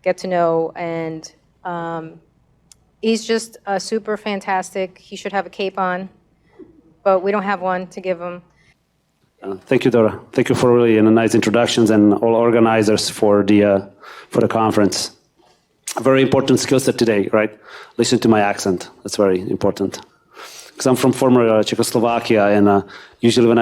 get to know, and he's just super fantastic. He should have a cape on, but we don't have one to give him. Thank you, Dora. Thank you for really nice introductions, and all organizers for the conference. A very important skill set today, right? Listen to my accent. That's very important. Because I'm from former Czechoslovakia, and usually when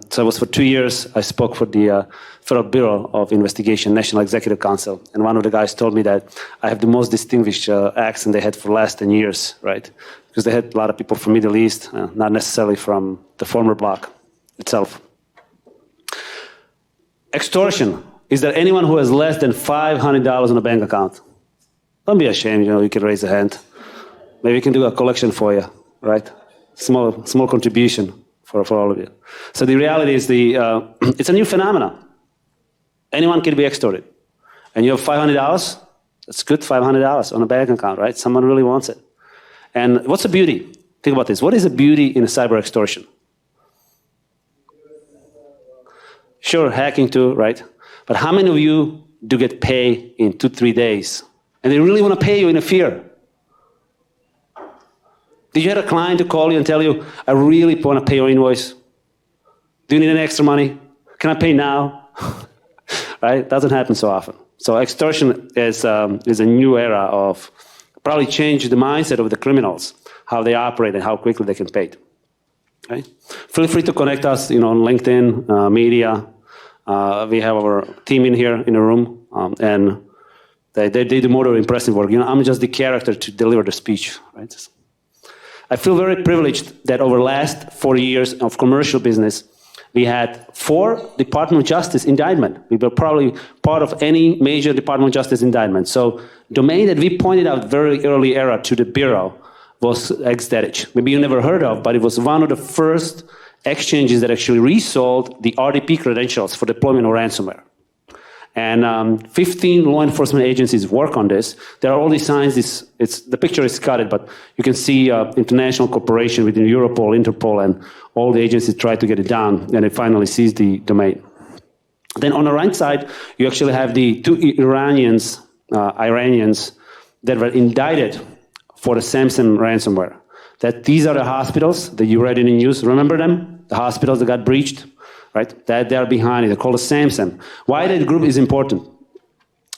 so I was for 2 years, I spoke for the Federal Bureau of Investigation, National Executive Council, and one of the guys told me that I have the most distinguished accent they had for the last 10 years, right? Because they had a lot of people from Middle East, not necessarily from the former bloc itself. Extortion. Is there anyone who has less than $500 on a bank account? Don't be ashamed, you can raise a hand. Maybe we can do a collection for you, right? Small contribution for all of you. So the reality is it's a new phenomenon. Anyone can be extorted. And you have $500, that's good, $500 on a bank account, right? Someone really wants it. And what's the beauty? Think about this. What is the beauty in a cyber extortion? Sure, hacking too, right? But how many of you do get paid in 2-3 days? And they really want to pay you in a fear. Did you have a client to call you and tell you, I really want to pay your invoice? Do you need any extra money? Can I pay now? Right? Doesn't happen so often. So extortion is a new era of probably change the mindset of the criminals, how they operate and how quickly they can pay. Okay? Feel free to connect us, on LinkedIn, media. We have our team in here in the room, and they do more impressive work. I'm just the character to deliver the speech, right? I feel very privileged that over the last 4 years of commercial business, we had 4 Department of Justice indictment. We were probably part of any major Department of Justice indictment. So domain that we pointed out very early era to the Bureau was Extortion. Maybe you never heard of, but it was one of the first exchanges that actually resold the RDP credentials for deployment of ransomware. And 15 law enforcement agencies work on this. There are all these signs. The picture is cut, but you can see international cooperation within Europol, Interpol, and all the agencies try to get it done, and it finally seized the domain. Then on the right side, you actually have the 2 Iranians that were indicted for the Samsung ransomware. That these are the hospitals that you read in the news. Remember them? The hospitals that got breached, right? That they are behind it. They're called the Samsung. Why that group is important?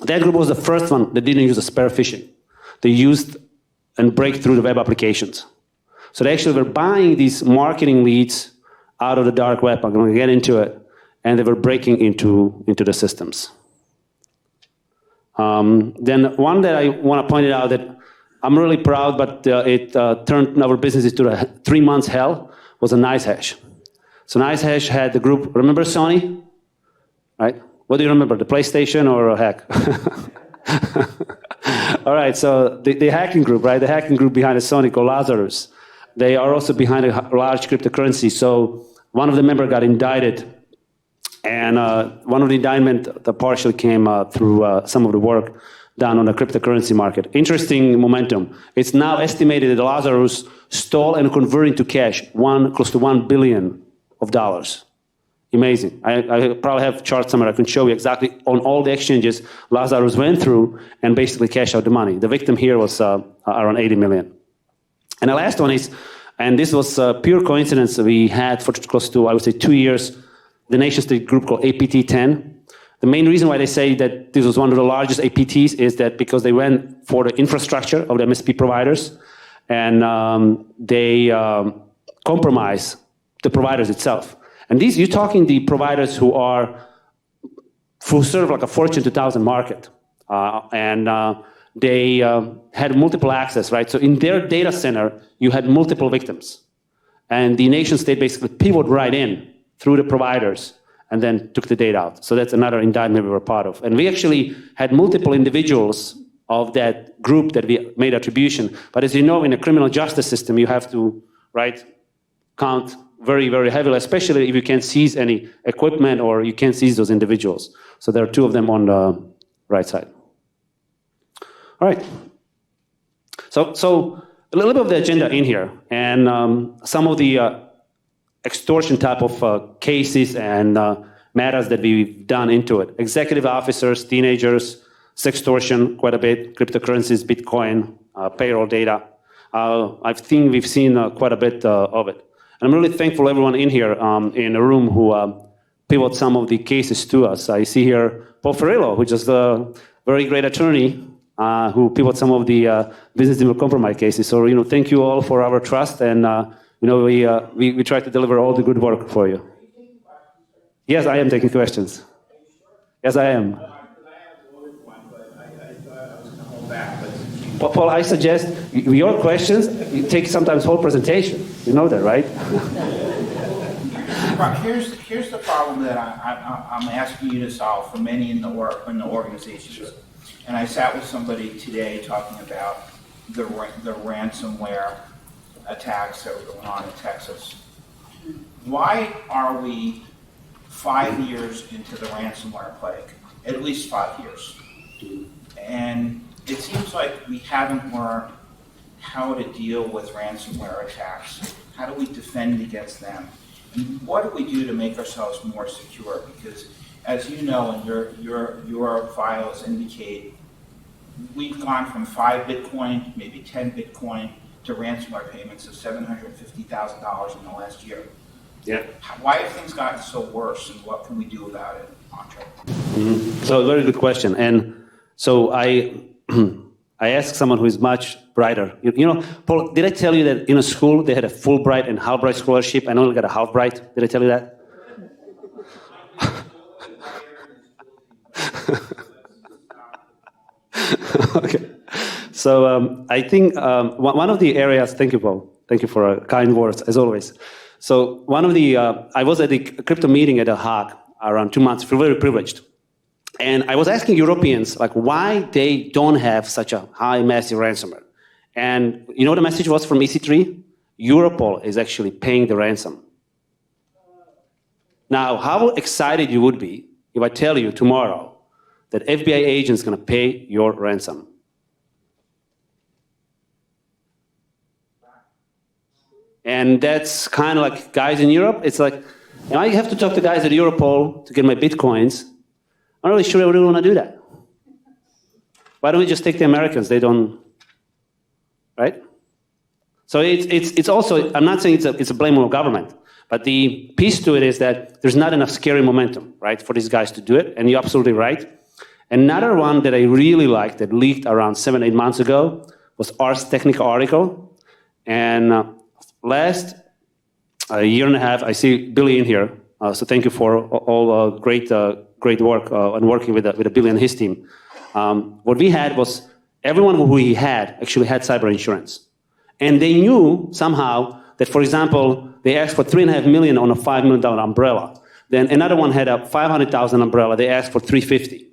That group was the first one that didn't use a spear phishing. They used and break through the web applications. So they actually were buying these marketing leads out of the dark web. I'm going to get into it. And they were breaking into the systems. Then one that I want to point it out that I'm really proud, but it turned our business into a 3 months hell, was a NiceHash. So NiceHash had the group, remember Sony? Right? What do you remember, the PlayStation or a hack? All right, so the hacking group, right? The hacking group behind the Sony called Lazarus. They are also behind a large cryptocurrency. So one of the members got indicted, and one of the indictment that partially came through some of the work done on the cryptocurrency market. Interesting momentum. It's now estimated that Lazarus stole and converted into cash close to $1 billion. Amazing. I probably have charts somewhere I can show you exactly on all the exchanges Lazarus went through and basically cashed out the money. The victim here was around 80 million. And the last one is, and this was pure coincidence, we had for close to, I would say, 2 years, the nation-state group called APT-10. The main reason why they say that this was one of the largest APTs is that because they went for the infrastructure of the MSP providers, and they compromise the providers itself. And these, you're talking the providers who serve like a Fortune 2000 market. They had multiple access, right? So in their data center, you had multiple victims. And the nation state basically pivoted right in through the providers and then took the data out. So that's another indictment we were part of. And we actually had multiple individuals of that group that we made attribution. But as you know, in the criminal justice system, you have to, right, count very, very heavily, especially if you can't seize any equipment or you can't seize those individuals. So there are 2 of them on the right side. All right. So a little bit of the agenda in here, and some of the extortion type of cases and matters that we've done into it. Executive officers, teenagers, sextortion quite a bit, cryptocurrencies, Bitcoin, payroll data. I think we've seen quite a bit of it. And I'm really thankful everyone in here in the room who pivot some of the cases to us. I see here Paul Ferrillo, who's just a very great attorney who pivot some of the business deal compromise cases. So, thank you all for our trust, and we try to deliver all the good work for you. Yes, I am taking questions. Yes, I am. Paul, I suggest your questions, you take sometimes whole presentation. You know that, right? Here's the problem that I'm asking you to solve for many in the organizations. Sure. And I sat with somebody today talking about the ransomware attacks that were going on in Texas. Why are we 5 years into the ransomware plague? At least 5 years. And it seems like we haven't learned how to deal with ransomware attacks. How do we defend against them? And what do we do to make ourselves more secure? Because as you know, and your files indicate, we've gone from 5 Bitcoin, maybe 10 Bitcoin, to ransomware payments of $750,000 in the last year. Yeah. Why have things gotten so worse, and what can we do about it, Ondrej? Mm-hmm. So, a very good question. And so I asked someone who is much brighter. Paul, did I tell you that in a school they had a Fulbright and Halbright scholarship and only got a half-bright? Did I tell you that? Okay. So I think one of the areas, thank you, Paul. Thank you for kind words, as always. So one of the, I was at the crypto meeting at The Hague around 2 months, I feel very privileged. And I was asking Europeans, why they don't have such a high, massive ransomware. And you know what the message was from EC3? Europol is actually paying the ransom. Now, how excited you would be if I tell you tomorrow that FBI agent is going to pay your ransom? And that's kind of like guys in Europe. It's like, I have to talk to guys at Europol to get my Bitcoins. I'm not really sure I really want to do that. Why don't we just take the Americans? They don't, right? So it's also, I'm not saying it's a blame on the government, but the piece to it is that there's not enough scary momentum, right, for these guys to do it, and you're absolutely right. Another one that I really liked that leaked around 7-8 months ago was Ars Technica article, and last year and a half, I see Billy in here, so thank you for all great work and working with Billy and his team. What we had was everyone who he had actually had cyber insurance. And they knew somehow that, for example, they asked for $3.5 million on a $5 million umbrella. Then another one had a $500,000 umbrella. They asked for $350,000.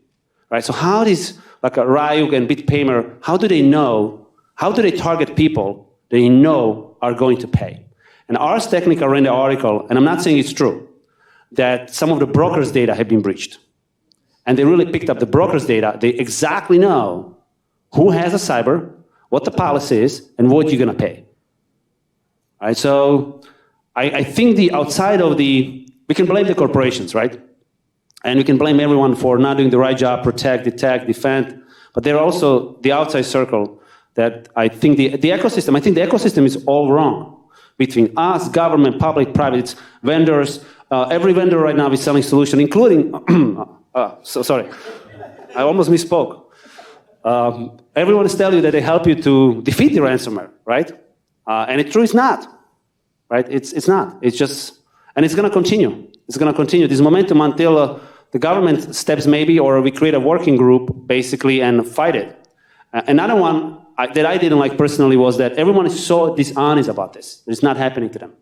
Right? So how does like a Ryuk and BitPaymer, how do they know? How do they target people they know are going to pay? And Ars Technica ran the article, and I'm not saying it's true, that some of the brokers' data have been breached. And they really picked up the brokers' data. They exactly know who has a cyber, what the policy is, and what you're going to pay. All right, so I think the outside of the, we can blame the corporations, right? And we can blame everyone for not doing the right job, protect, detect, defend. But there are also the outside circle that I think the ecosystem, I think the ecosystem is all wrong. Between us, government, public, private, vendors, every vendor right now is selling solution, including, sorry, I almost misspoke. Everyone is telling you that they help you to defeat the ransomware, right? And it's true, it's not, right? It's not. It's just, and it's going to continue. It's going to continue this momentum until the government steps maybe, or we create a working group basically and fight it. Another one that I didn't like personally was that everyone is so dishonest about this. It's not happening to them.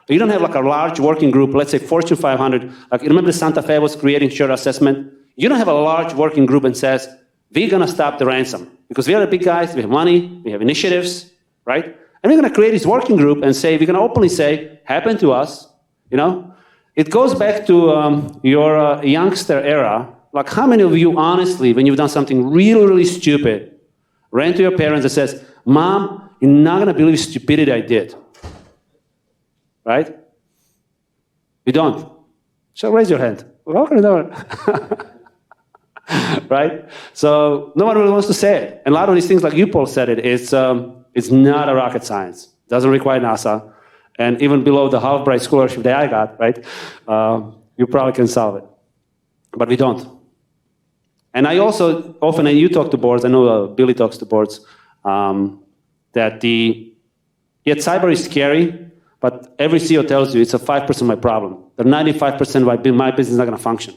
You don't have like a large working group, let's say Fortune 500. Like remember Santa Fe was creating shared assessment? You don't have a large working group and says, we're going to stop the ransom. Because we are the big guys, we have money, we have initiatives, right? And we're going to create this working group and say, we're going to openly say, happened to us, you know? It goes back to your youngster era. Like how many of you honestly, when you've done something really, really stupid, ran to your parents and says, Mom, you're not going to believe the stupidity I did. Right? You don't. So raise your hand. right? So no one really wants to say it. And a lot of these things, like you, Paul, said it's not a rocket science. It doesn't require NASA. And even below the Half-Bright scholarship that I got, right, you probably can solve it. But we don't. And I also, often, and you talk to boards, I know Billy talks to boards, that cyber is scary, but every CEO tells you it's a 5% of my problem. The 95% why my business is not going to function.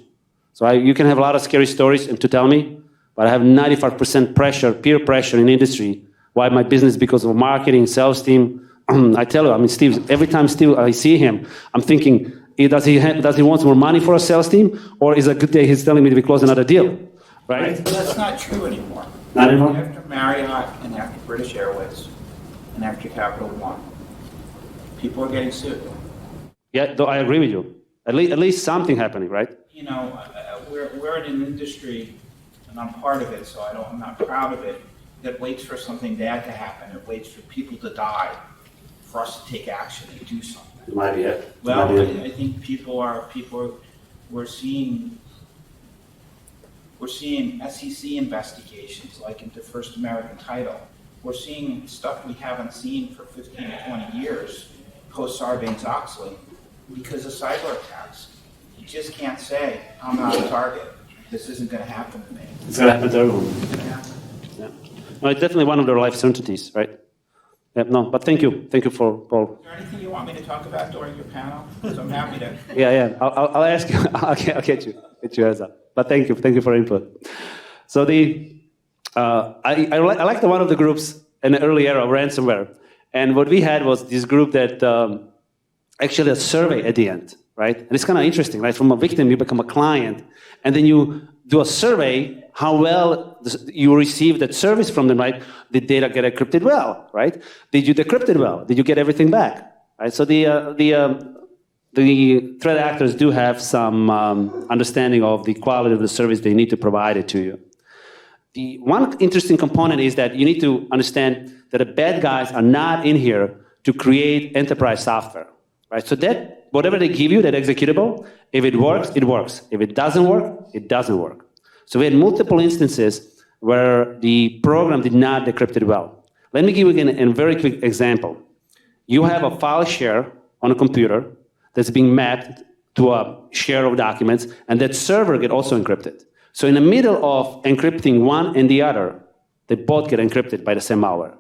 So you can have a lot of scary stories and to tell me, but I have 95% pressure, peer pressure in the industry, why my business, because of marketing, sales team. I tell you, I mean, Steve, every time Steve, I see him, I'm thinking, does he want more money for a sales team? Or is it a good day he's telling me to close another deal? Right? But that's not true anymore. Not anymore? After Marriott and after British Airways and after Capital One, people are getting sued. Yeah, though I agree with you. At least something happening, right? You know, we're in an industry, and I'm part of it, so I'm not proud of it, that waits for something bad to happen. It waits for people to die for us to take action and do something. It might be it. Well, I think we're seeing SEC investigations like into First American Title. We're seeing stuff we haven't seen for 15 to 20 years post Sarbanes-Oxley because of cyber attacks. You just can't say, I'm not a target. This isn't going to happen to me. It's going to happen to everyone. Yeah. Yeah. No, it's definitely one of their life certainties, right? Yeah, no, but thank you. Thank you for Paul. Is there anything you want me to talk about during your panel? Because I'm happy to. Yeah. I'll ask you. I'll get you heads up. But thank you for input. So I like the one of the groups in the early era of ransomware, and what we had was this group that actually a survey at the end, right? And it's kind of interesting, right? From a victim, you become a client, and then you do a survey how well you receive that service from them, right? Did data get encrypted well, right? Did you decrypt it well? Did you get everything back, right? So the threat actors do have some understanding of the quality of the service they need to provide it to you. The one interesting component is that you need to understand that the bad guys are not in here to create enterprise software, right? So that whatever they give you, that executable, if it works, it works. If it doesn't work, it doesn't work. So we had multiple instances where the program did not decrypt it well. Let me give you a very quick example. You have a file share on a computer that's being mapped to a share of documents, and that server get also encrypted. So in the middle of encrypting one and the other, they both get encrypted by the same malware.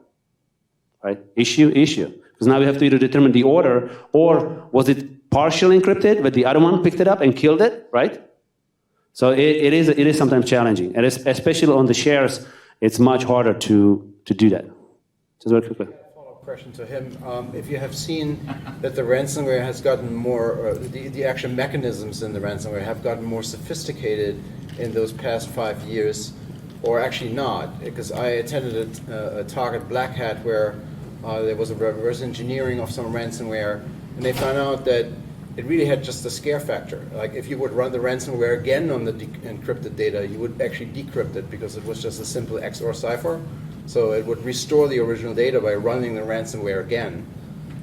Right? Issue. Because now we have to either determine the order, or was it partially encrypted, but the other one picked it up and killed it, right? So it is sometimes challenging, and especially on the shares, it's much harder to do that. Just very quickly. Follow-up question to him: if you have seen that the ransomware has gotten more, the actual mechanisms in the ransomware have gotten more sophisticated in those past 5 years, or actually not? Because I attended a talk at Black Hat where there was a reverse engineering of some ransomware, and they found out that it really had just a scare factor. Like if you would run the ransomware again on the encrypted data, you would actually decrypt it because it was just a simple XOR cipher. So it would restore the original data by running the ransomware again.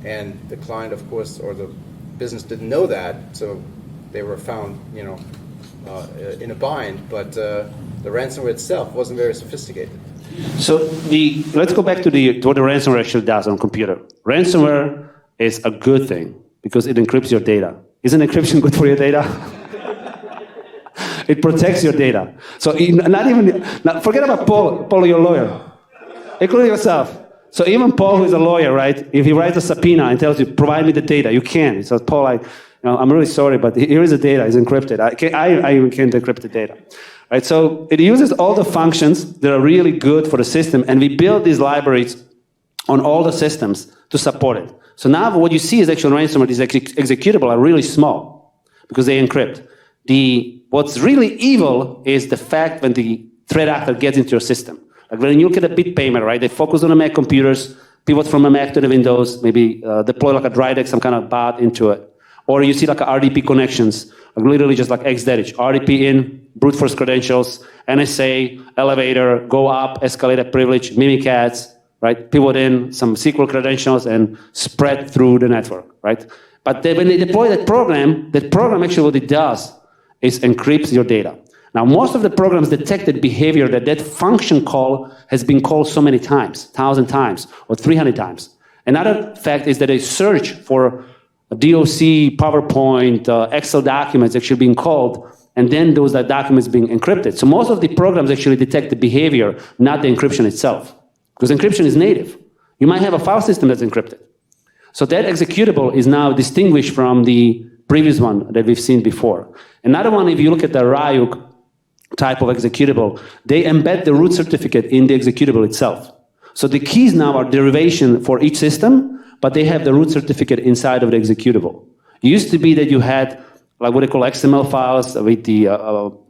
And the client, of course, or the business didn't know that, so they were found, in a bind. But the ransomware itself wasn't very sophisticated. So let's go back to what the ransomware actually does on a computer. Ransomware is a good thing because it encrypts your data. Isn't encryption good for your data? It protects your data. So forget about Paul, your lawyer. Include yourself. So even Paul, who is a lawyer, right? If he writes a subpoena and tells you, provide me the data, you can. He says, Paul, I'm really sorry, but here is the data. It's encrypted. I even can't decrypt the data. Right? So it uses all the functions that are really good for the system, and we build these libraries on all the systems to support it. So now what you see is actually ransomware, these executable are really small because they encrypt. What's really evil is the fact when the threat actor gets into your system. Like when you look at a bit payment, right? They focus on the Mac computers, pivot from a Mac to the Windows, maybe deploy like a Dridex, some kind of bot into it. Or you see like a RDP connections, like literally just like XDedich, RDP in, brute force credentials, NSA, elevator, go up, escalated privilege, Mimikatz, right? Pivot in some SQL credentials and spread through the network, right? But when they deploy that program actually what it does is encrypts your data. Now, most of the programs detected behavior that function call has been called so many times, 1,000 times or 300 times. Another fact is that a search for DOC, PowerPoint, Excel documents actually being called, and then those documents being encrypted. So most of the programs actually detect the behavior, not the encryption itself, because encryption is native. You might have a file system that's encrypted. So that executable is now distinguished from the previous one that we've seen before. Another one, if you look at the Ryuk type of executable, they embed the root certificate in the executable itself. So the keys now are derivation for each system, but they have the root certificate inside of the executable. It used to be that you had like what they call XML files with the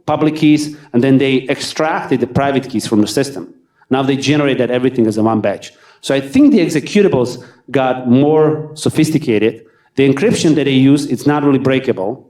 public keys, and then they extracted the private keys from the system. Now they generate that everything as a one batch. So I think the executables got more sophisticated. The encryption that they use, it's not really breakable.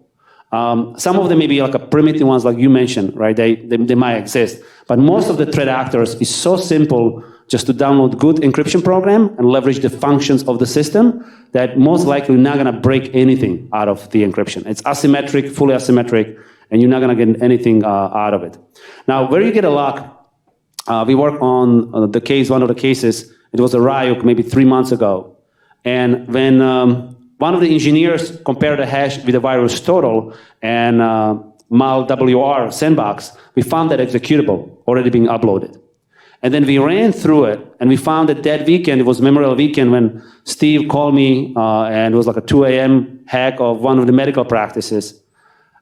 Some of them may be like a primitive ones, like you mentioned, right? They might exist. But most of the threat actors is so simple just to download good encryption program and leverage the functions of the system that most likely not going to break anything out of the encryption. It's asymmetric, fully asymmetric, and you're not going to get anything out of it. Now, where you get a lock, we work on the case, one of the cases, it was a Ryuk maybe 3 months ago. And when one of the engineers compared the hash with the virus total and malwr sandbox, we found that executable already being uploaded. And then we ran through it, and we found that weekend, it was Memorial Weekend, when Steve called me, and it was like a 2 a.m. hack of one of the medical practices.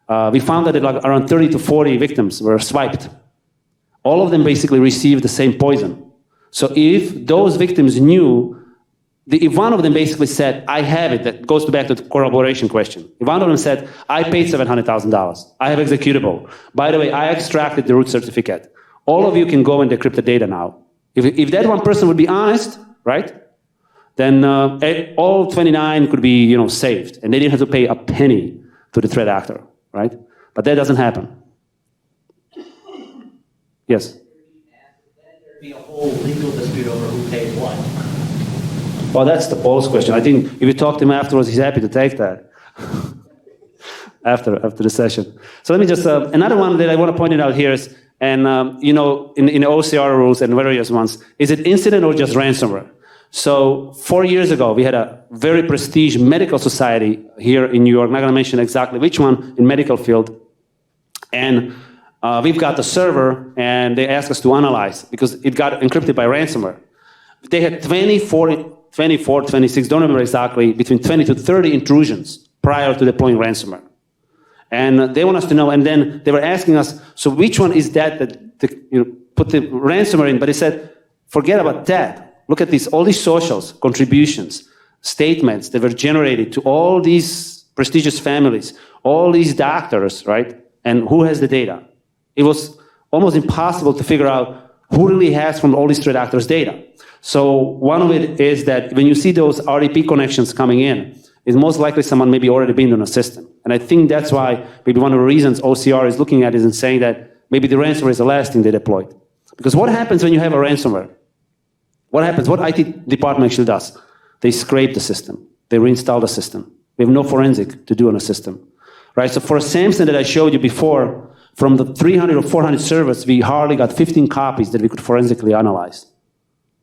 We found that like around 30 to 40 victims were swiped. All of them basically received the same poison. So if those victims knew, if one of them basically said, I have it, that goes back to the corroboration question. If one of them said, I paid $700,000, I have executable. By the way, I extracted the root certificate. All of you can go and decrypt the data now. If that one person would be honest, right, then all 29 could be saved, and they didn't have to pay a penny to the threat actor, right? But that doesn't happen. Yes? There'd be a whole legal dispute over who paid what. Well, that's the Paul's question. I think if you talk to him afterwards, he's happy to take that after the session. So let me just, another one that I want to point it out here is, and in the OCR rules and various ones, is it incident or just ransomware? So 4 years ago, we had a very prestigious medical society here in New York. I'm not going to mention exactly which one in medical field. And we've got the server, and they asked us to analyze because it got encrypted by ransomware. They had 24, 26, don't remember exactly, between 20 to 30 intrusions prior to deploying ransomware. And they want us to know, and then they were asking us, so which one is that put the ransomware in? But they said, forget about that. Look at all these socials, contributions, statements that were generated to all these prestigious families, all these doctors, right? And who has the data? It was almost impossible to figure out who really has from all these threat actors data. So one of it is that when you see those RDP connections coming in, it's most likely someone maybe already been on a system. And I think that's why maybe one of the reasons OCR is looking at it and saying that maybe the ransomware is the last thing they deployed. Because what happens when you have a ransomware? What happens? What IT department actually does? They scrape the system. They reinstall the system. We have no forensic to do on a system. Right? So for Samson that I showed you before, from the 300 or 400 servers, we hardly got 15 copies that we could forensically analyze.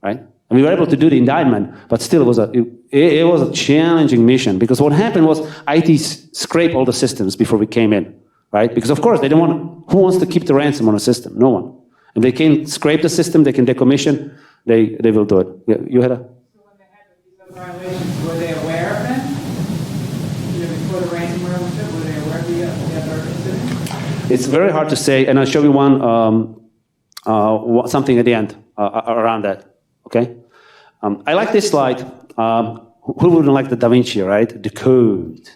Right? And we were able to do the indictment, but still it was a challenging mission, because what happened was IT scraped all the systems before we came in, right? Because of course they don't want, who wants to keep the ransom on a system? No one. And they can scrape the system, they can decommission, they will do it. Yeah, you had a? So when they had these violations, were they aware of them? Before the ransomware was hit, were they aware of the other incident? It's very hard to say, and I'll show you something at the end around that. Okay, I like this slide. Who wouldn't like the Da Vinci, right? The code.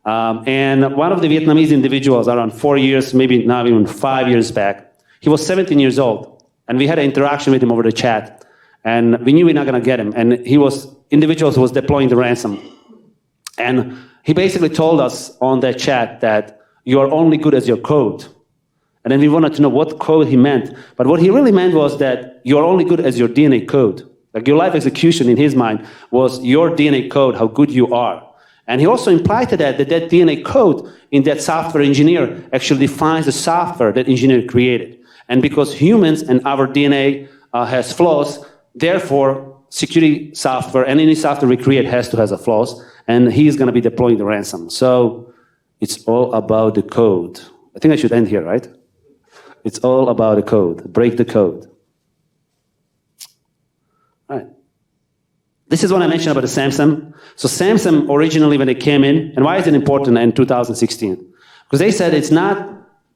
And one of the Vietnamese individuals, around 4 years, maybe not even 5 years back, he was 17 years old, and we had an interaction with him over the chat, and we knew we were not going to get him. And he was individuals who was deploying the ransom, and he basically told us on that chat that you are only good as your code. And then we wanted to know what code he meant. But what he really meant was that you're only good as your DNA code. Like your live execution in his mind was your DNA code, how good you are. And he also implied to that that DNA code in that software engineer actually defines the software that engineer created. And because humans and our DNA has flaws, therefore security software and any software we create has to have flaws, and he's going to be deploying the ransom. So it's all about the code. I think I should end here, right? It's all about the code. Break the code. All right. This is what I mentioned about the Samsung. So Samsung originally, when they came in, and why is it important in 2016? Because they said it's not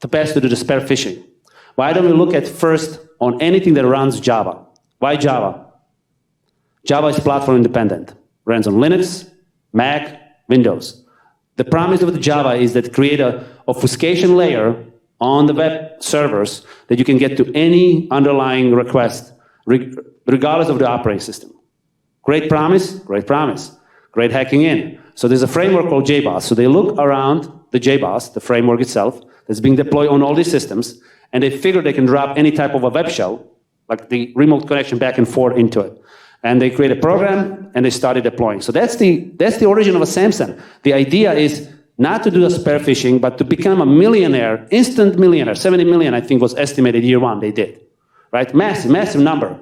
the best to do the spear phishing. Why don't we look at first on anything that runs Java? Why Java? Java is platform independent. Runs on Linux, Mac, Windows. The promise of the Java is that create a obfuscation layer on the web servers that you can get to any underlying request, regardless of the operating system. Great promise, great promise. Great hacking in. So there's a framework called JBoss. So they look around the JBoss, the framework itself, that's being deployed on all these systems, and they figure they can drop any type of a web shell, like the remote connection back and forth into it. And they create a program, and they started deploying. So that's the origin of a Samsung. The idea is not to do a spear phishing, but to become a millionaire, instant millionaire. 70 million, I think, was estimated year one they did. Right? Massive, massive number.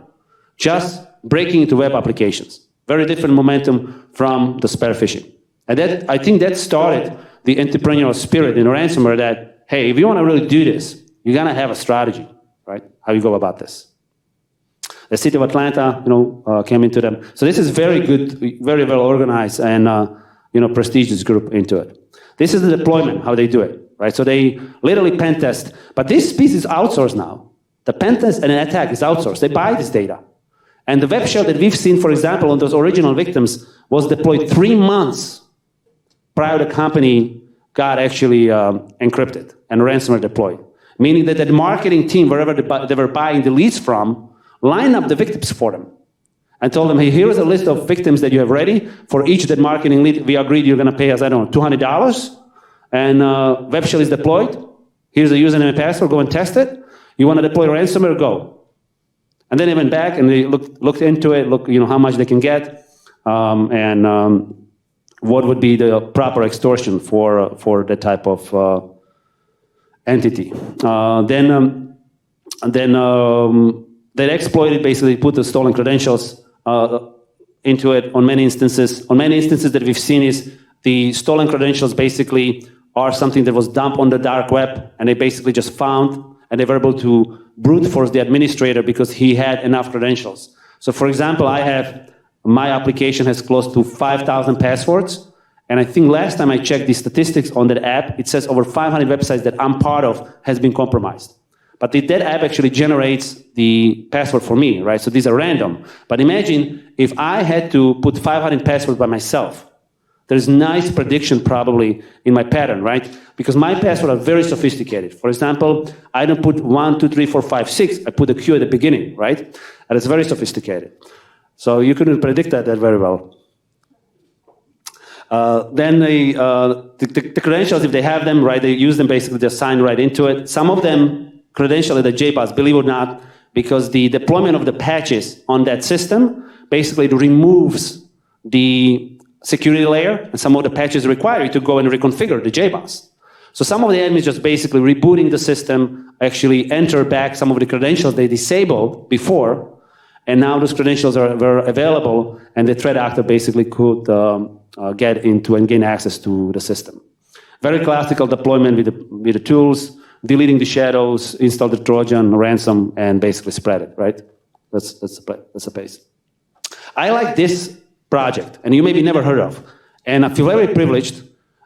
Just breaking into web applications. Very different momentum from the spear phishing. And that, I think that started the entrepreneurial spirit in ransomware that, hey, if you want to really do this, you're going to have a strategy, right? How you go about this. The city of Atlanta, came into them. So this is very good, very well organized and, prestigious group into it. This is the deployment, how they do it, right? So they literally pen test. But this piece is outsourced now. The pen test and an attack is outsourced. They buy this data. And the web shell that we've seen, for example, on those original victims was deployed 3 months prior to the company got actually encrypted and ransomware deployed. Meaning that the marketing team, wherever they were buying the leads from, lined up the victims for them and told them, hey, here's a list of victims that you have ready. For each that marketing lead, we agreed you're going to pay us, $200. And web shell is deployed. Here's the username and password. Go and test it. You want to deploy ransomware? Go. And then they went back and they looked into it, how much they can get, and what would be the proper extortion for that type of entity. Then they exploited, basically put the stolen credentials into it on many instances. On many instances that we've seen is the stolen credentials basically are something that was dumped on the dark web, and they basically just found, and they were able to brute force the administrator because he had enough credentials. So for example, my application has close to 5,000 passwords, and I think last time I checked the statistics on that app, it says over 500 websites that I'm part of has been compromised. But that app actually generates the password for me, right? So these are random. But imagine if I had to put 500 passwords by myself. There's nice prediction probably in my pattern, right? Because my passwords are very sophisticated. For example, I don't put 1, 2, 3, 4, 5, 6. I put a Q at the beginning, right? And it's very sophisticated. So you couldn't predict that very well. Then the credentials, if they have them, right, they use them basically, they sign right into it. Some of them credential at the JBoss, believe it or not, because the deployment of the patches on that system basically removes the security layer, and some of the patches require you to go and reconfigure the JBoss. So some of the admins just basically rebooting the system, actually enter back some of the credentials they disabled before, and now those credentials were available, and the threat actor basically could get into and gain access to the system. Very classical deployment with the tools, deleting the shadows, install the Trojan, ransom, and basically spread it, right? That's the pace. I like this project, and you maybe never heard of, and I feel very privileged.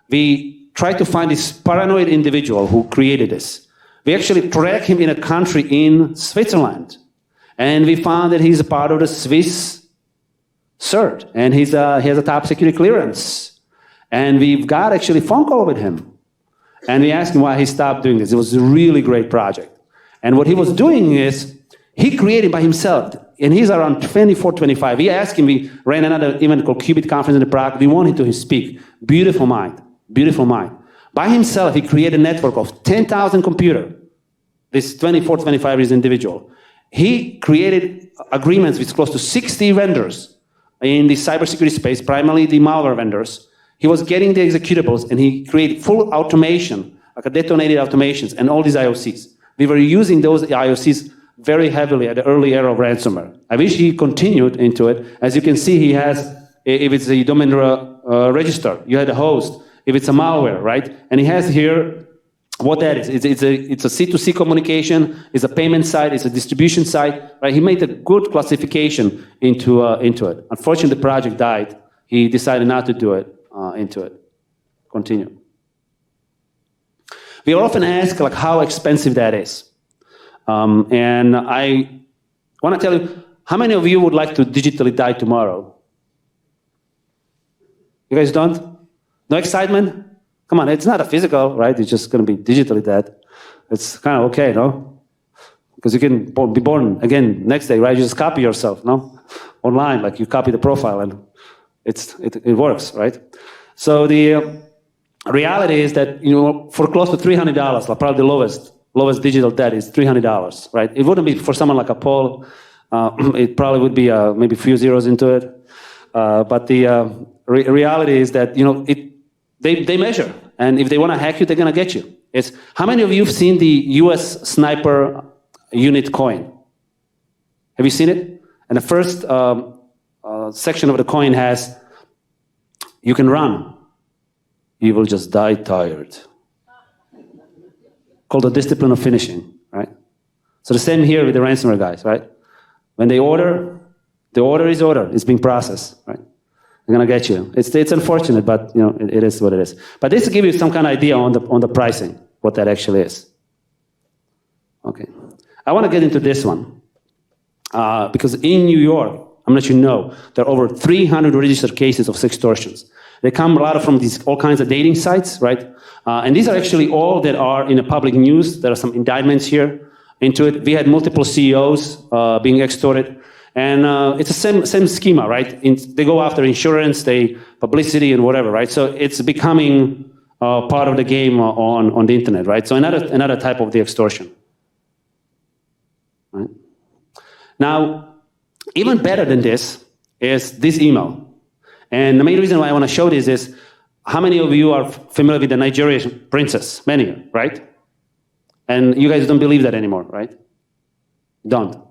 We tried to find this paranoid individual who created this. We actually tracked him in a country in Switzerland, and we found that he's a part of the Swiss CERT, and he has a top security clearance. And we've got actually a phone call with him. And we asked him why he stopped doing this. It was a really great project. And what he was doing is, he created by himself, and he's around 24, 25. We asked him, we ran another event called Qubit Conference in Prague. We wanted to speak. Beautiful mind, beautiful mind. By himself, he created a network of 10,000 computers. This 24, 25 years individual. He created agreements with close to 60 vendors in the cybersecurity space, primarily the malware vendors. he was getting the executables, and he created full automation, like a detonated automations, and all these IOCs. We were using those IOCs very heavily at the early era of ransomware. I wish he continued into it. As you can see, he has, if it's a domain register, you had a host. If it's a malware, right? And he has here what that is. It's a C2C communication, it's a payment side, it's a distribution side, right? He made a good classification into it. Unfortunately, the project died. He decided not to do it into it. Continue. We are often asked like how expensive that is. And I want to tell you, how many of you would like to digitally die tomorrow? You guys don't? No excitement? Come on, it's not a physical, right? It's just going to be digitally dead. It's kind of okay, no? Because you can be born again next day, right? You just copy yourself, no? Online, like you copy the profile and it works, right? So the reality is that, you know, for close to $300, like probably the lowest digital debt is $300, right? It wouldn't be for someone like a Paul. It probably would be maybe a few zeros into it. But the reality is that, you know, they measure, and if they want to hack you, they're going to get you. It's how many of you have seen the U.S. sniper unit coin? Have you seen it? And the first section of the coin has, you can run, you will just die tired. Called the discipline of finishing, right? So the same here with the ransomware guys, right? When they order, the order is ordered, it's being processed, right? They're going to get you. It's unfortunate, but you know it is what it is. But this will give you some kind of idea on the pricing, what that actually is. Okay, I want to get into this one because in New York, I'm going to let you know there are over 300 registered cases of sextortions. They come a lot from these all kinds of dating sites, right? And these are actually all that are in the public news. There are some indictments here into it. We had multiple CEOs being extorted. And it's the same schema, right? They go after insurance, publicity and whatever, right? So it's becoming part of the game on the internet, right? So another type of the extortion. Right? Now, even better than this is this email. And the main reason why I want to show this is, how many of you are familiar with the Nigerian princess? Many, right? And you guys don't believe that anymore, right? Don't.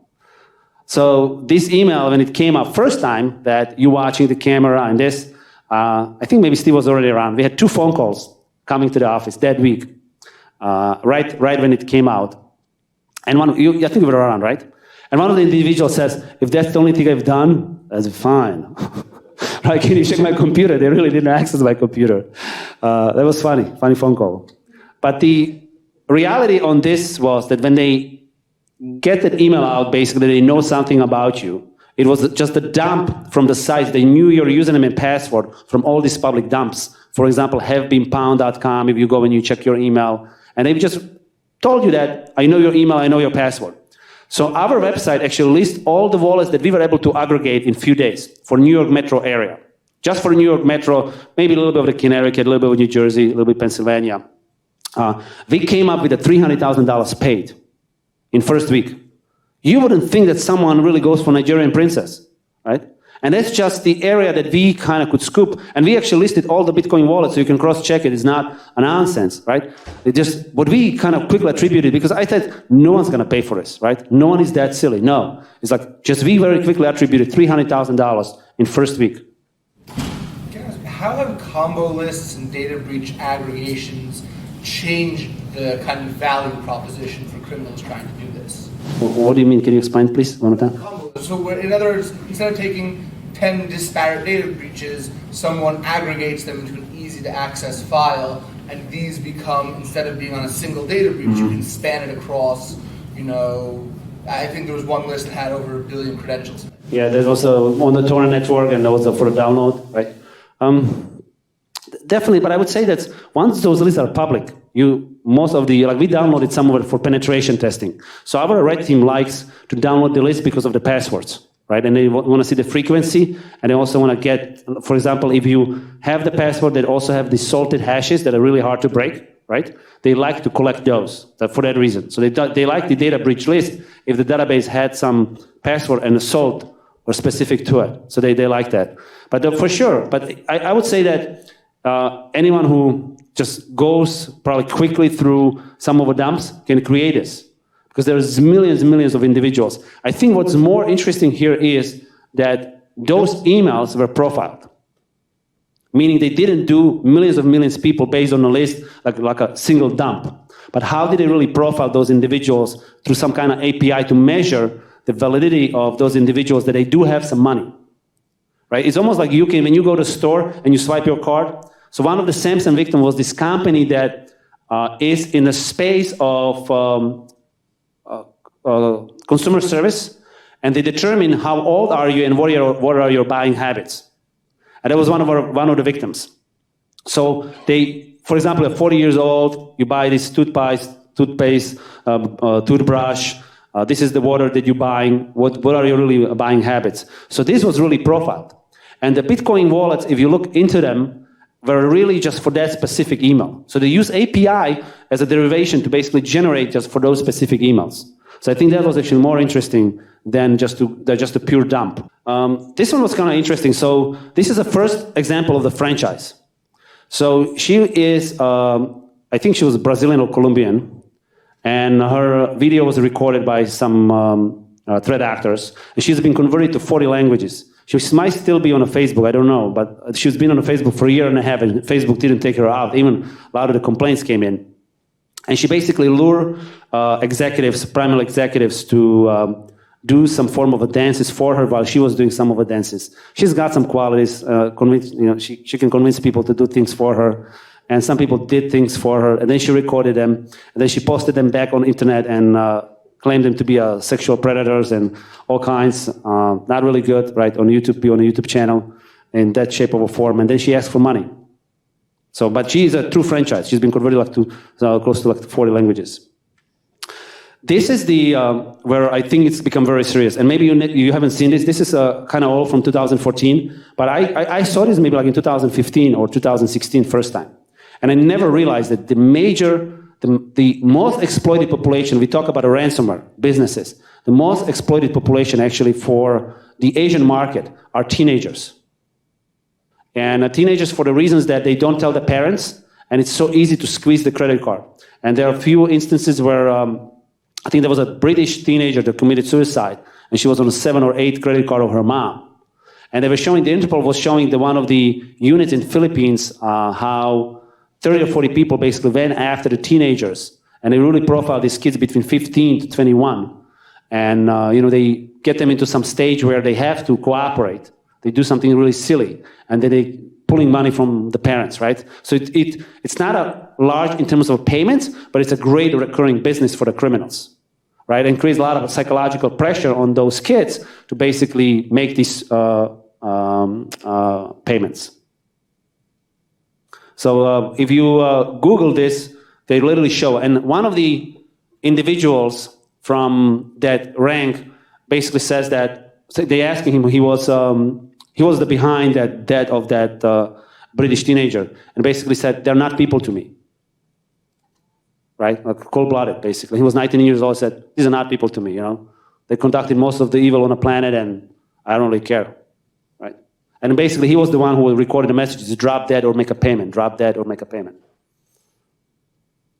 So this email, when it came up first time that you watching the camera and this, I think maybe Steve was already around. We had 2 phone calls coming to the office that week, right when it came out. And I think you were around, right? And one of the individuals says, if that's the only thing I've done, that's fine. Right? Can you check my computer? They really didn't access my computer. That was funny phone call. But the reality on this was that when they get that email out, basically they know something about you. It was just a dump from the sites. They knew your username and password from all these public dumps. For example, havebeenpound.com, if you go and you check your email. And they just told you that, I know your email, I know your password. So our website actually lists all the wallets that we were able to aggregate in a few days for New York metro area. Just for New York metro, maybe a little bit of the Connecticut, a little bit of New Jersey, a little bit of Pennsylvania. We came up with a $300,000 paid in first week. You wouldn't think that someone really goes for Nigerian princess, right? And that's just the area that we kind of could scoop. And we actually listed all the Bitcoin wallets so you can cross-check it. It's not a nonsense, right? It just, what we kind of quickly attributed, because I thought no one's going to pay for this, right? No one is that silly. No. It's like, just we very quickly attributed $300,000 in first week. Can I ask, how have combo lists and data breach aggregations changed the kind of value proposition for criminals trying to do this? What do you mean? Can you explain, please, one more time? So in other words, instead of taking 10 disparate data breaches, someone aggregates them into an easy-to-access file, and these become, instead of being on a single data breach, you can span it across, you know, I think there was one list that had over 1 billion credentials. Yeah, there's also on the torrent network and also for the download, right? Definitely, but I would say that once those lists are public, most of the, like we downloaded some of it for penetration testing. So our red team likes to download the list because of the passwords, right? And they want to see the frequency, and they also want to get, for example, if you have the password that also have the salted hashes that are really hard to break, right? They like to collect those for that reason. So they like the data breach list if the database had some password and a salt or specific to it. So they like that. But for sure, but I would say that anyone who just goes probably quickly through some of the dumps can create this. Because there's millions and millions of individuals. I think what's more interesting here is that those emails were profiled. Meaning they didn't do millions of people based on a list like a single dump. But how did they really profile those individuals through some kind of API to measure the validity of those individuals that they do have some money? Right? It's almost like when you go to a store and you swipe your card. So one of the Samsung victims was this company that is in the space of consumer service, and they determine how old are you and what are your buying habits. And that was one of the victims. So they, for example, at 40 years old, you buy this toothpaste, toothbrush. This is the water that you're buying. What are your really buying habits? So this was really profiled. And the Bitcoin wallets, if you look into them, were really just for that specific email. So they use API as a derivation to basically generate just for those specific emails. So I think that was actually more interesting than just a pure dump. This one was kind of interesting. So this is the first example of the franchise. So she is, I think she was Brazilian or Colombian, and her video was recorded by some threat actors, and she's been converted to 40 languages. She might still be on Facebook, I don't know, but she's been on Facebook for a year and a half, and Facebook didn't take her out. Even a lot of the complaints came in. And she basically lured primarily executives, to do some form of dances for her while she was doing some of the dances. She's got some qualities. She can convince people to do things for her. And some people did things for her, and then she recorded them, and then she posted them back on the internet and claimed them to be sexual predators and all kinds. Not really good, right? On YouTube, be on a YouTube channel in that shape or form. And then she asked for money. So, but she is a true franchise. She's been converted to close to 40 languages. This is the where I think it's become very serious. And maybe you haven't seen this. This is kind of old from 2014. But I saw this maybe like in 2015 or 2016 first time. And I never realized that the most exploited population, we talk about a ransomware, businesses, the most exploited population actually for the Asian market are teenagers. And teenagers, for the reasons that they don't tell the parents, and it's so easy to squeeze the credit card. And there are a few instances where I think there was a British teenager that committed suicide, and she was on a 7 or 8 credit card of her mom. And they were showing, the Interpol was showing one of the units in Philippines how 30 or 40 people basically went after the teenagers, and they really profiled these kids between 15 to 21. And they get them into some stage where they have to cooperate. They do something really silly, and then they pulling money from the parents, right? So it's not a large in terms of payments, but it's a great recurring business for the criminals, right? And creates a lot of psychological pressure on those kids to basically make these payments. So if you Google this, they literally show, and one of the individuals from that rank basically says that, they asking him, he was behind that death of that British teenager, and basically said, they're not people to me. Right? Like cold-blooded, basically. He was 19 years old, said, these are not people to me, They conducted most of the evil on the planet, and I don't really care. Right? And basically, he was the one who recorded the messages, drop dead or make a payment, drop dead or make a payment.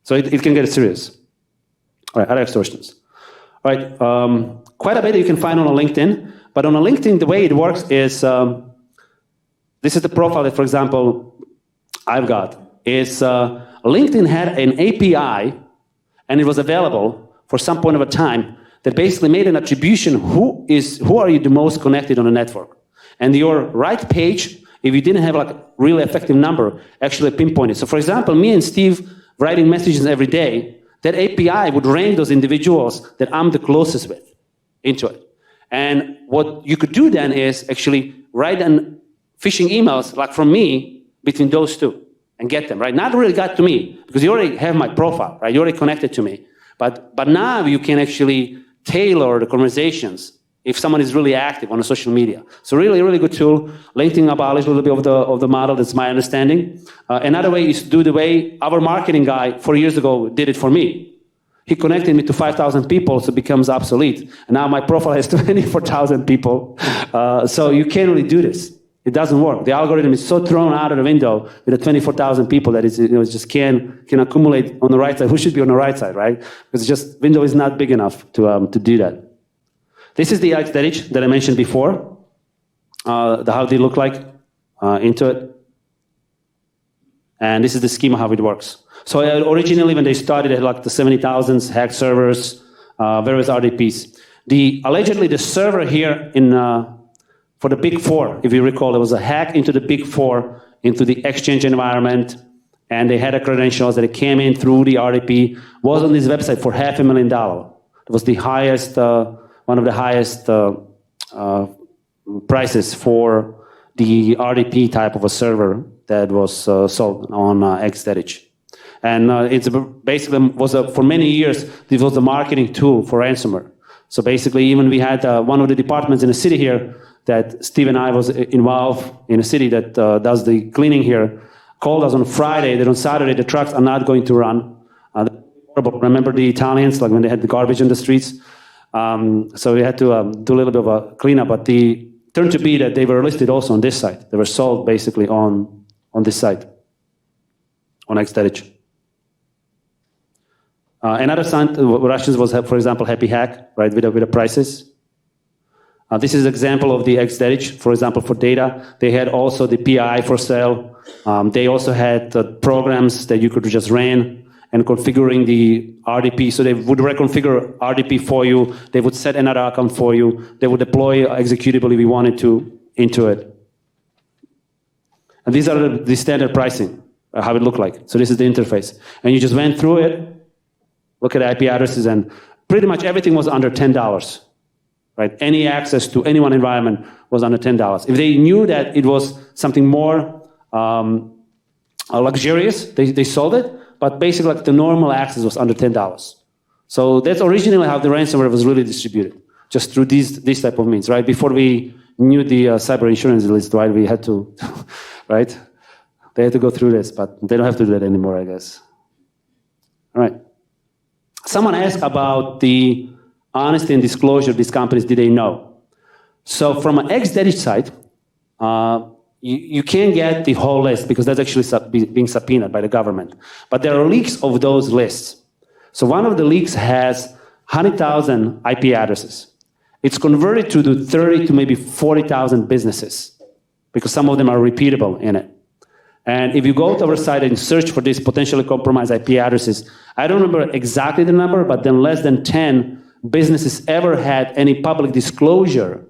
So it can get serious. All right, other extortions. All right, quite a bit you can find on LinkedIn. But on a LinkedIn, the way it works is, this is the profile that, for example, I've got. Is LinkedIn had an API, and it was available for some point of a time, that basically made an attribution, who are you the most connected on the network? And your right page, if you didn't have like a really effective number, actually pinpointed. So for example, me and Steve writing messages every day, that API would rank those individuals that I'm the closest with into it. And what you could do then is actually write an phishing emails like from me between those two and get them, right? Not really got to me because you already have my profile, right? You already connected to me. But now you can actually tailor the conversations if someone is really active on the social media. So really, really good tool. LinkedIn abolished a little bit of the model, that's my understanding. Another way is to do the way our marketing guy 4 years ago did it for me. He connected me to 5,000 people, so it becomes obsolete. And now my profile has 24,000 people. So you can't really do this. It doesn't work. The algorithm is so thrown out of the window with the 24,000 people that it just can accumulate on the right side. Who should be on the right side, right? Because just window is not big enough to do that. This is the Extortion that I mentioned before. How they look like into it. And this is the schema how it works. So originally when they started, they had like the 70,000 hacked servers, various RDPs. Allegedly the server here for the Big Four, if you recall, there was a hack into the Big Four, into the exchange environment, and they had a credentials that it came in through the RDP, was on this website for $500,000. It was the highest, one of the highest prices for the RDP type of a server that was sold on Extortion. And it's basically was for many years, this was a marketing tool for ransomware. So basically, even we had one of the departments in the city here that Steve and I was involved in a city that does the cleaning here, called us on Friday that on Saturday the trucks are not going to run. Remember the Italians, like when they had the garbage in the streets? So we had to do a little bit of a cleanup, but the turned to be that they were listed also on this site. They were sold basically on this site, on Extortion. Another sign, Russians was, for example, Happy Hack, right, with the prices. This is an example of the Extortion, for example, for data. They had also the PI for sale. They also had programs that you could just run and configuring the RDP. So they would reconfigure RDP for you. They would set another account for you. They would deploy executable if you wanted to into it. And these are the standard pricing, how it looked like. So this is the interface. And you just went through it, look at IP addresses, and pretty much everything was under $10, right? Any access to any one environment was under $10. If they knew that it was something more luxurious, they sold it, but basically like the normal access was under $10. So that's originally how the ransomware was really distributed, just through these type of means, right? Before we knew the cyber insurance list, right, we had to, right? They had to go through this, but they don't have to do that anymore, I guess. All right. Someone asked about the honesty and disclosure of these companies, did they know? So from an Extortion side, you can't get the whole list because that's actually being subpoenaed by the government. But there are leaks of those lists. So one of the leaks has 100,000 IP addresses. It's converted to the 30 to maybe 40,000 businesses because some of them are repeatable in it. And if you go to our site and search for these potentially compromised IP addresses, I don't remember exactly the number, but then less than 10 businesses ever had any public disclosure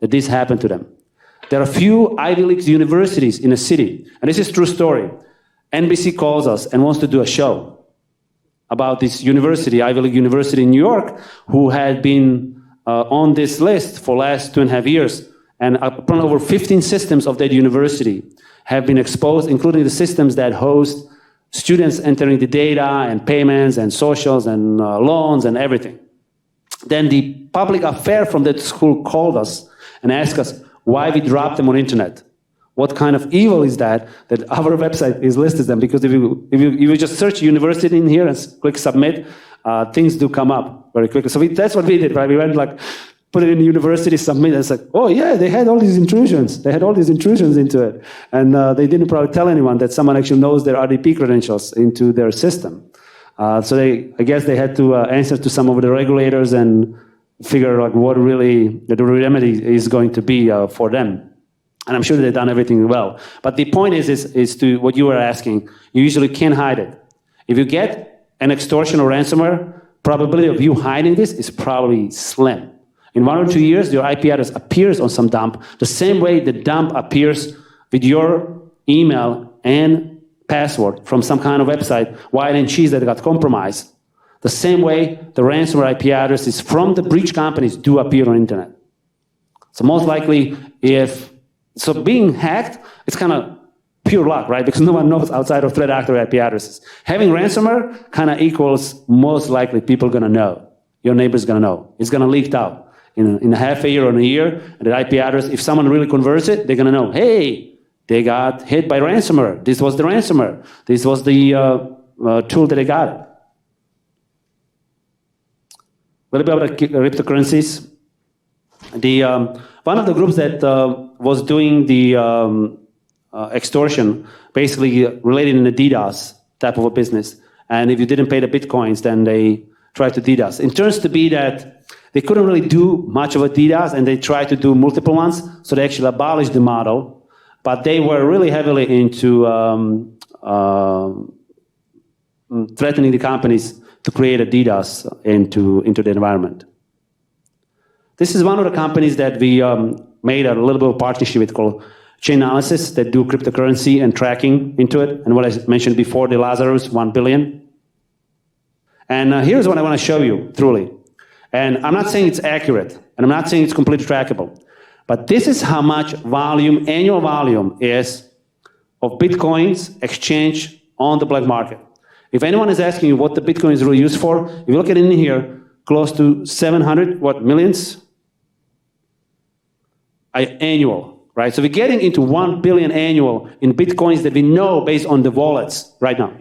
that this happened to them. There are a few Ivy League universities in a city, and this is a true story. NBC calls us and wants to do a show about this university, Ivy League University in New York, who had been on this list for the last 2.5 years, and upon over 15 systems of that university have been exposed, including the systems that host students entering the data and payments and socials and loans and everything. Then the public affair from that school called us and asked us why we dropped them on internet. What kind of evil is that our website is listed them? Because if you just search university in here and click submit, things do come up very quickly. So that's what we did, right? We went like, put it in university, submit, and it's like, oh yeah, they had all these intrusions. They had all these intrusions into it. And they didn't probably tell anyone that someone actually knows their RDP credentials into their system. So I guess they had to answer to some of the regulators and figure like what really the remedy is going to be for them. And I'm sure they've done everything well. But the point is to what you were asking, you usually can't hide it. If you get an extortion or ransomware, probability of you hiding this is probably slim. In 1 or 2 years, your IP address appears on some dump, the same way the dump appears with your email and password from some kind of website, wine and cheese that got compromised. The same way the ransomware IP addresses from the breach companies do appear on internet. So most likely, so being hacked, it's kind of pure luck, right? Because no one knows outside of threat actor IP addresses. Having ransomware kind of equals most likely people going to know. Your neighbor's going to know. It's going to leak out. In a half a year or in a year, and the IP address, if someone really converts it, they're going to know, hey, they got hit by ransomware. This was the ransomware. This was the tool that they got. A little bit about cryptocurrencies. One of the groups that was doing the extortion, basically related in the DDoS type of a business, and if you didn't pay the bitcoins, then they tried to DDoS. It turns to be that they couldn't really do much of a DDoS, and they tried to do multiple ones, so they actually abolished the model, but they were really heavily into threatening the companies to create a DDoS into the environment. This is one of the companies that we made a little bit of partnership with called Chain Analysis that do cryptocurrency and tracking into it. And what I mentioned before, the Lazarus, 1 billion. And here's what I want to show you, truly. And I'm not saying it's accurate, and I'm not saying it's completely trackable. But this is how much volume, annual volume is of Bitcoins exchanged on the black market. If anyone is asking you what the Bitcoin is really used for, if you look at it in here, close to 700, millions? Annual, right? So we're getting into 1 billion annual in Bitcoins that we know based on the wallets right now.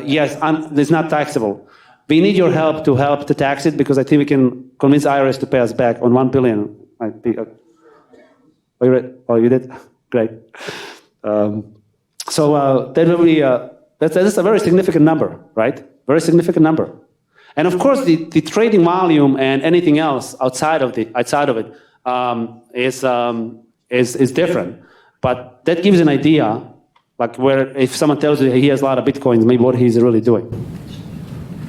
Yes, it's not taxable. We need your help to tax it because I think we can convince IRS to pay us back on 1 billion. Oh, you did? Great. So that will be, that's a very significant number, right? Very significant number. And of course, the trading volume and anything else outside of it is different. But that gives an idea, like where if someone tells you he has a lot of Bitcoins, maybe what he's really doing.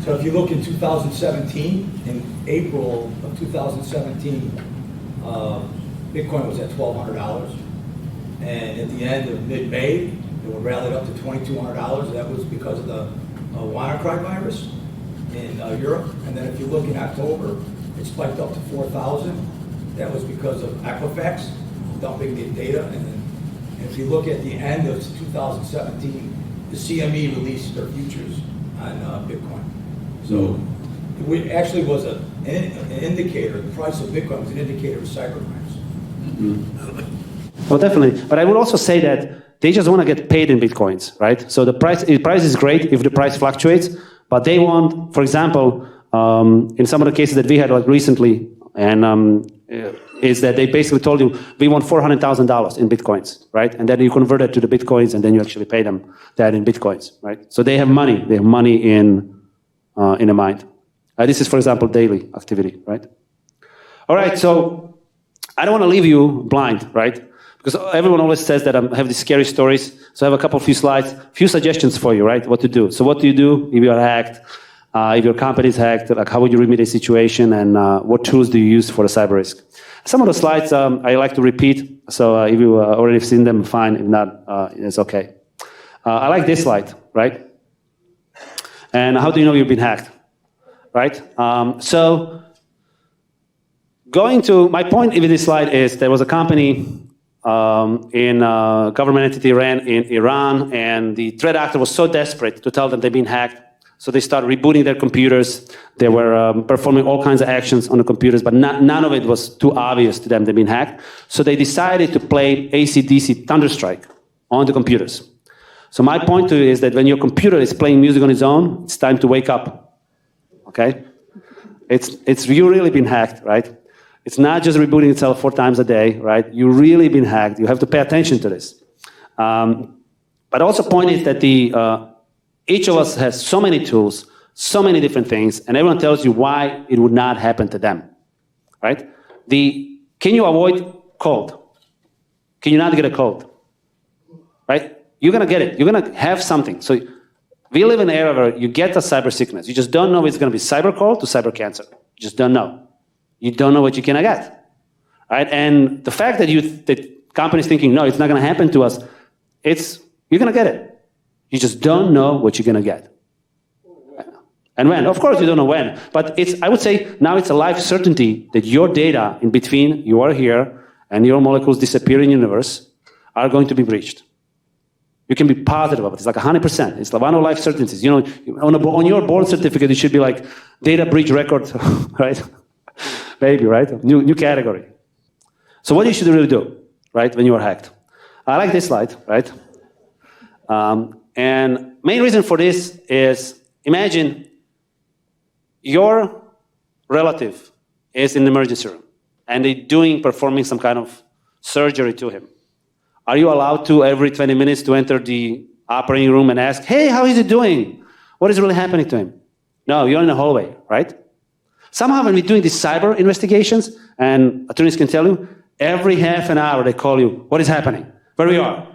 So if you look in 2017, in April of 2017, Bitcoin was at $1,200. And at the end of mid-May, it rallied up to $2,200. That was because of the WannaCry virus in Europe. And then if you look in October, it spiked up to 4,000. That was because of Equifax dumping the data. And then if you look at the end of 2017, the CME released their futures on Bitcoin. So it actually was an indicator. The price of Bitcoin was an indicator of cybercrimes. Well, definitely. But I would also say that they just want to get paid in Bitcoins, right? So the price is great if the price fluctuates, but they want, for example, in some of the cases that we had like recently, and is that they basically told you, we want $400,000 in Bitcoins, right? And then you convert it to the Bitcoins, and then you actually pay them that in Bitcoins, right? So they have money. They have money in the mind. This is, for example, daily activity, right? All right, so I don't want to leave you blind, right? Because everyone always says that I have these scary stories. So I have a few slides, few suggestions for you, right? What to do. So what do you do if you are hacked? If your company is hacked, like how would you remediate the situation, and what tools do you use for the cyber risk? Some of the slides I like to repeat. So if you already have seen them, fine. If not, it's okay. I like this slide, right? And how do you know you've been hacked, right? So going to my point with this slide is there was a company in a government entity ran in Iran, and the threat actor was so desperate to tell them they've been hacked, so they started rebooting their computers. They were performing all kinds of actions on the computers, but none of it was too obvious to them they've been hacked. So they decided to play AC/DC Thunderstrike on the computers. So my point to you is that when your computer is playing music on its own, it's time to wake up, okay? It's you really been hacked, right? It's not just rebooting itself 4 times a day, right? You really been hacked. You have to pay attention to this. But also point is that each of us has so many tools, so many different things, and everyone tells you why it would not happen to them, right? Can you avoid cold? Can you not get a cold, right? You're going to get it. You're going to have something. So we live in an era where you get a cyber sickness. You just don't know if it's going to be cyber cold to cyber cancer. You just don't know. You don't know what you're going to get, right? And the fact that companies thinking, no, it's not going to happen to us, you're going to get it. You just don't know what you're going to get. And when? Of course, you don't know when. But I would say now it's a life certainty that your data in between you are here and your molecules disappear in the universe are going to be breached. You can be positive about it. It's like 100%. It's like one of life certainties. You know, on your board certificate, it should be like data breach record, right? Maybe, right? New category. So what you should really do, right, when you are hacked? I like this slide, right? And main reason for this is, imagine your relative is in the emergency room. and they're performing some kind of surgery to him. Are you allowed to, every 20 minutes, to enter the operating room and ask, hey, how is he doing? What is really happening to him? No, you're in the hallway, right? Somehow when we're doing these cyber investigations, and attorneys can tell you, every half an hour they call you, what is happening? Where we are?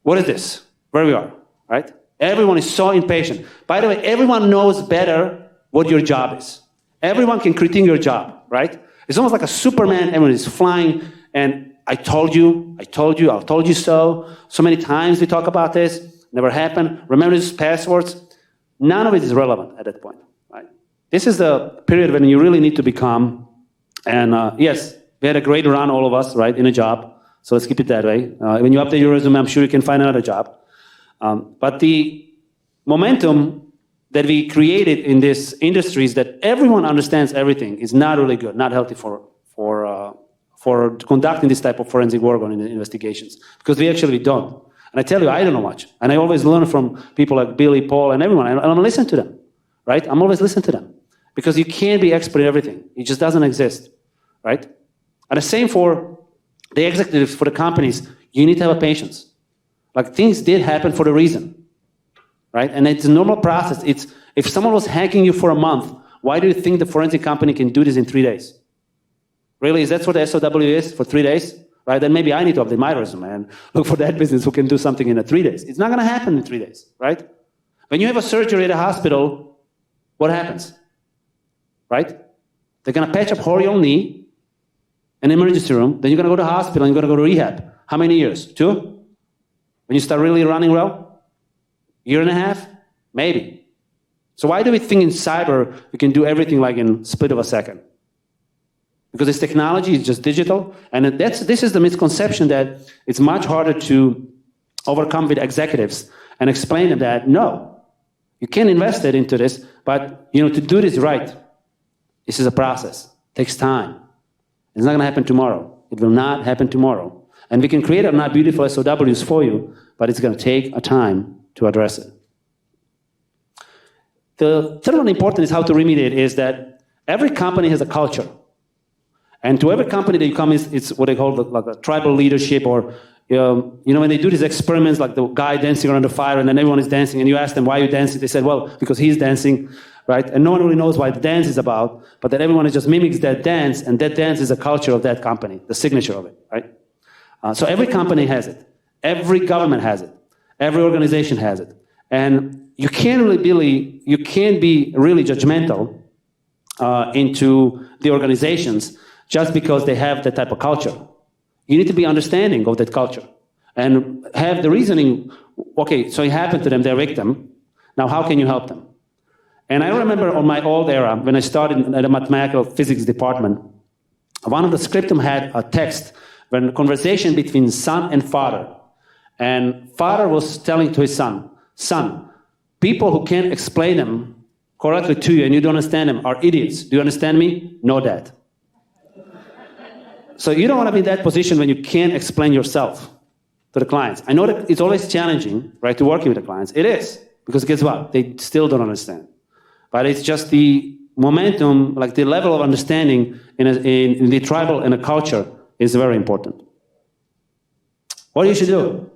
What is this? Where we are, right? Everyone is so impatient. By the way, everyone knows better what your job is. Everyone can critique your job, right? It's almost like a Superman, everyone is flying, and I told you, I told you so. So many times we talk about this, never happened. Remember these passwords? None of it is relevant at that point, right? This is the period when you really need to become, and yes, we had a great run, all of us, right, in a job. So let's keep it that way. When you update your resume, I'm sure you can find another job. But the momentum that we created in this industry is that everyone understands everything is not really good, not healthy for conducting this type of forensic work on investigations, because we actually don't. And I tell you, I don't know much. And I always learn from people like Billy, Paul, and everyone. And I'm listening to them, right? I'm always listening to them. Because you can't be expert in everything. It just doesn't exist, right? And the same for the executives, for the companies. You need to have a patience. Like, things did happen for a reason, right? And it's a normal process. It's, if someone was hacking you for a month, why do you think the forensic company can do this in 3 days? Really, is that what the SOW is, for 3 days? Right? Then maybe I need to update my resume and look for that business who can do something in 3 days. It's not going to happen in 3 days, right? When you have a surgery at a hospital, what happens? Right? They're going to patch up your knee in an emergency room, then you're going to go to the hospital and you're going to go to rehab. How many years? 2? When you start really running well? 1.5 years? Maybe. So why do we think in cyber we can do everything like in a split of a second? Because this technology is just digital, and this is the misconception that it's much harder to overcome with executives and explain them that, no, you can invest it into this, but to do this right, this is a process. It takes time. It's not going to happen tomorrow. It will not happen tomorrow. And we can create a not beautiful SOWs for you, but it's going to take a time to address it. The third one important is how to remediate is that every company has a culture. And to every company that you come, it's what they call like a tribal leadership, or when they do these experiments, like the guy dancing around the fire, and then everyone is dancing, and you ask them, why are you dancing? They said, well, because he's dancing, right? And no one really knows what the dance is about, but that everyone just mimics that dance, and that dance is a culture of that company, the signature of it, right? So every company has it. Every government has it. Every organization has it. And you can't be really judgmental into the organizations just because they have that type of culture. You need to be understanding of that culture and have the reasoning, okay, so it happened to them, they're a victim. Now, how can you help them? And I remember on my old era, when I started at a mathematical physics department, one of the scriptum had a text, when a conversation between son and father. And father was telling to his son, son, people who can't explain them correctly to you and you don't understand them are idiots. Do you understand me? No, Dad. So you don't want to be in that position when you can't explain yourself to the clients. I know that it's always challenging, right, to working with the clients. It is, because guess what? They still don't understand. But it's just the momentum, like the level of understanding in the tribal and the culture is very important. What you should do?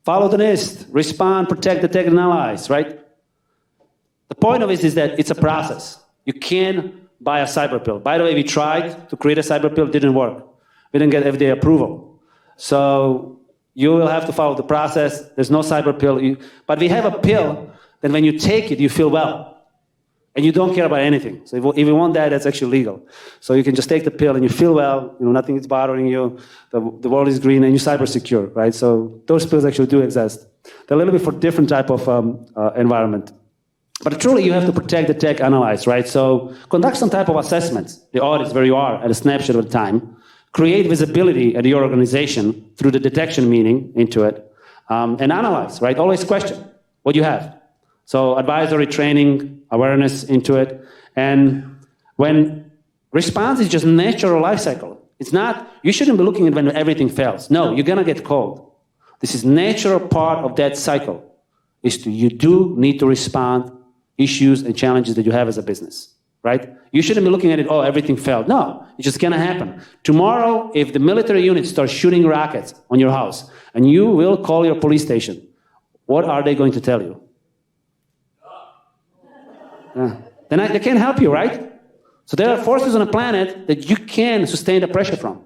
Follow the NIST, respond, protect, detect, and analyze, right? The point of it is that it's a process. You can't buy a cyber pill. By the way, we tried to create a cyber pill, didn't work. We didn't get FDA approval. So you will have to follow the process. There's no cyber pill. But we have a pill that when you take it, you feel well. And you don't care about anything. So if you want that, that's actually legal. So you can just take the pill and you feel well, nothing is bothering you, the world is green, and you're cyber secure, right? So those pills actually do exist. They're a little bit for different type of environment. But truly, you have to protect, detect, analyze, right? So conduct some type of assessments, the audits where you are at a snapshot of time, create visibility at your organization through the detection meaning into it, and analyze, right? Always question what you have. So advisory, training, awareness into it. And when response is just natural life cycle, it's not, you shouldn't be looking at when everything fails. No, you're going to get cold. This is natural part of that cycle. You do need to respond issues and challenges that you have as a business. right? You shouldn't be looking at it, oh, everything failed. No, it's just going to happen. Tomorrow, if the military unit starts shooting rockets on your house, and you will call your police station, what are they going to tell you? Then they can't help you, right? So there are forces on the planet that you can sustain the pressure from,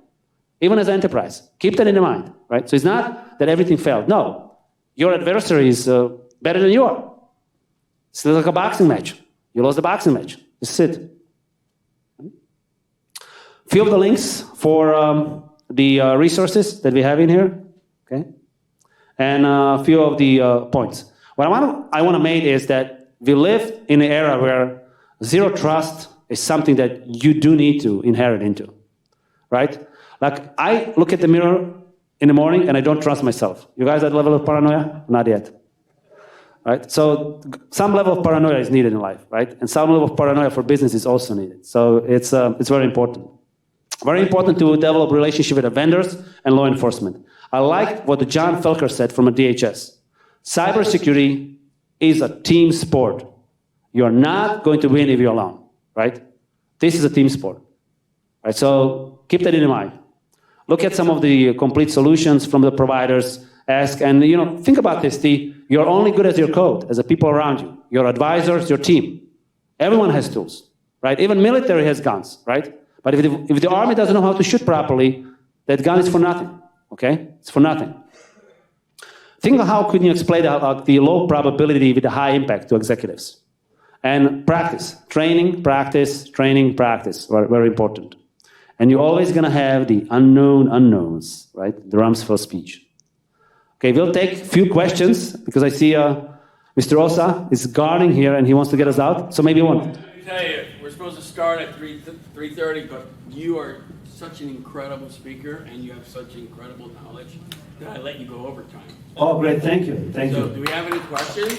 even as an enterprise. Keep that in mind, right? So it's not that everything failed. No, your adversary is better than you are. It's like a boxing match. You lost the boxing match. Just sit. Few of the links for the resources that we have in here, okay, and a few of the points. What I want to make is that we live in an era where zero trust is something that you do need to inherit into, right? Like, I look at the mirror in the morning and I don't trust myself. You guys at the level of paranoia? Not yet. Right? So some level of paranoia is needed in life, right? And some level of paranoia for business is also needed. So it's very important. Very important to develop relationship with the vendors and law enforcement. I like what John Felker said from a DHS. Cybersecurity is a team sport. You're not going to win if you're alone, right? This is a team sport, right? So keep that in mind. Look at some of the complete solutions from the providers. Ask, and think about this, you're only good as your code, as the people around you, your advisors, your team. Everyone has tools, right? Even military has guns, right? But if the army doesn't know how to shoot properly, that gun is for nothing, okay? It's for nothing. Think of how can you explain the low probability with the high impact to executives. And practice, training, practice, very, very important. And you're always going to have the unknown unknowns, right? The Rumsfeld speech. Okay, we'll take a few questions, because I see Mr. Osa is guarding here and he wants to get us out, so maybe one. Let me tell you, we're supposed to start at 3:30, but you are such an incredible speaker and you have such incredible knowledge that I let you go overtime. Oh, great, thank you. Thank you. Do we have any questions?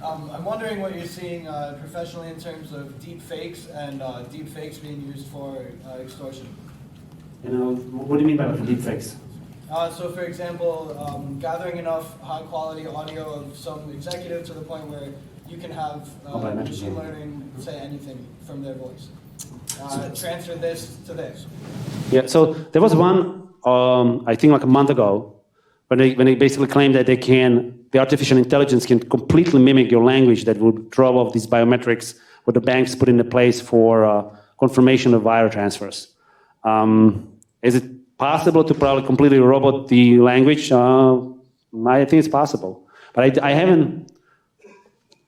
I'm wondering what you're seeing professionally in terms of deep fakes and deep fakes being used for extortion. What do you mean by deep fakes? So, for example, gathering enough high-quality audio of some executive to the point where you can have machine learning say anything from their voice. Transfer this to this. Yeah, so there was one, I think like a month ago, when they basically claimed that the artificial intelligence can completely mimic your language that would throw off these biometrics what the banks put into place for confirmation of wire transfers. Is it possible to probably completely robot the language? I think it's possible. But I haven't,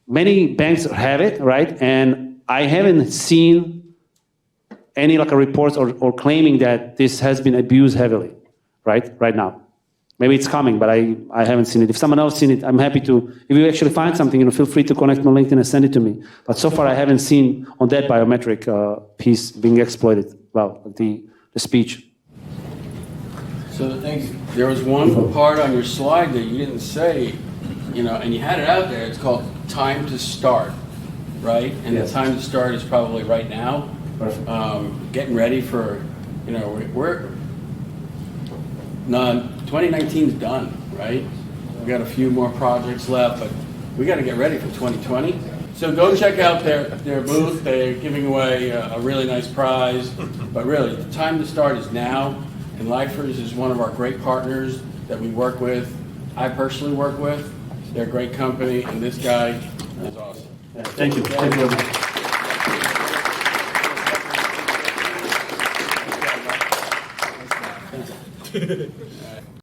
many banks have it, right? And I haven't seen any reports or claiming that this has been abused heavily, right now. Maybe it's coming, but I haven't seen it. If someone else seen it, I'm happy to. If you actually find something, feel free to connect me on LinkedIn and send it to me. But so far, I haven't seen on that biometric piece being exploited. Well, the speech. So there was one part on your slide that you didn't say, and you had it out there. It's called time to start, right? And yes. The time to start is probably right now. Perfect. Getting ready for, we're 2019's done, right? We got a few more projects left, but we got to get ready for 2020. So go check out their booth. They're giving away a really nice prize. But really, the time to start is now. And LIFARS is one of our great partners that we work with. I personally work with. They're a great company, and this guy is awesome. Yeah, thank you. Thank you very much.